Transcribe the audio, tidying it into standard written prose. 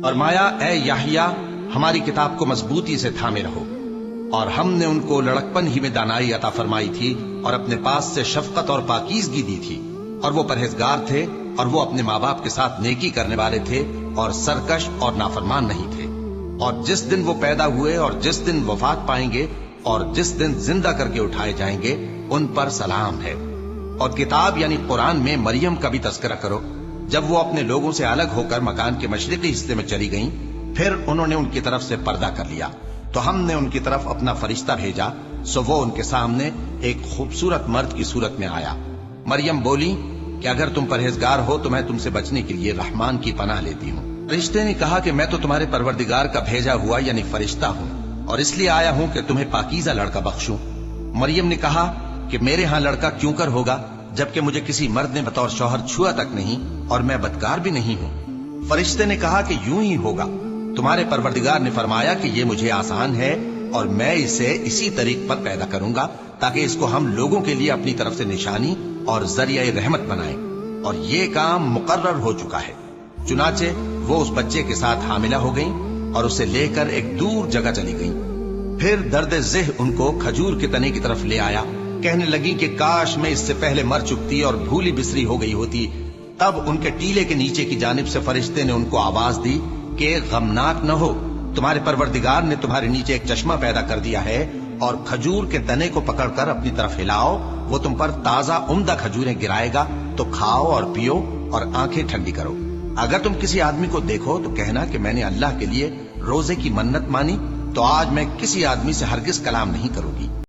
فرمایا اے یحییٰ ہماری کتاب کو مضبوطی سے تھامے رہو، اور ہم نے ان کو لڑکپن ہی میں دانائی عطا فرمائی تھی اور اپنے پاس سے شفقت اور پاکیزگی دی تھی، اور وہ پرہیزگار تھے اور وہ اپنے ماں باپ کے ساتھ نیکی کرنے والے تھے اور سرکش اور نافرمان نہیں تھے۔ اور جس دن وہ پیدا ہوئے اور جس دن وفات پائیں گے اور جس دن زندہ کر کے اٹھائے جائیں گے ان پر سلام ہے۔ اور کتاب یعنی قرآن میں مریم کا بھی تذکرہ کرو، جب وہ اپنے لوگوں سے الگ ہو کر مکان کے مشرقی حصے میں چلی گئیں، پھر انہوں نے ان کی طرف سے پردہ کر لیا تو ہم نے ان کی طرف اپنا فرشتہ بھیجا، سو وہ ان کے سامنے ایک خوبصورت مرد کی صورت میں آیا۔ مریم بولی کہ اگر تم پرہیزگار ہو تو میں تم سے بچنے کے لیے رحمان کی پناہ لیتی ہوں۔ فرشتے نے کہا کہ میں تو تمہارے پروردگار کا بھیجا ہوا یعنی فرشتہ ہوں، اور اس لیے آیا ہوں کہ تمہیں پاکیزہ لڑکا بخشوں۔ مریم نے کہا کہ میرے ہاں لڑکا کیوں کر ہوگا جبکہ مجھے کسی مرد نے بطور شوہر چھوا تک نہیں اور میں بدکار بھی نہیں ہوں۔ فرشتے نے کہا کہ یوں ہی ہوگا، تمہارے پروردگار نے فرمایا کہ یہ مجھے آسان ہے اور میں اسے اسی طریق پر پیدا کروں گا تاکہ اس کو ہم لوگوں کے لیے اپنی طرف سے نشانی اور ذریعہ رحمت بنائیں، اور یہ کام مقرر ہو چکا ہے۔ چنانچہ وہ اس بچے کے ساتھ حاملہ ہو گئیں اور اسے لے کر ایک دور جگہ چلی گئیں۔ پھر درد ذہ ان کو کھجور کے تنے کی طرف لے آیا، کہنے لگی کہ کاش میں اس سے پہلے مر چکتی اور بھولی بسری ہو گئی ہوتی۔ تب ان کے ٹیلے کے نیچے کی جانب سے فرشتے نے ان کو آواز دی کہ غمناک نہ ہو، تمہارے پروردگار نے تمہارے نیچے ایک چشمہ پیدا کر دیا ہے، اور کھجور کے تنے کو پکڑ کر اپنی طرف ہلاؤ، وہ تم پر تازہ عمدہ کھجوریں گرائے گا، تو کھاؤ اور پیو اور آنکھیں ٹھنڈی کرو۔ اگر تم کسی آدمی کو دیکھو تو کہنا کہ میں نے اللہ کے لیے روزے کی منت مانی، تو آج میں کسی آدمی سے ہرگز کلام نہیں کروں گی۔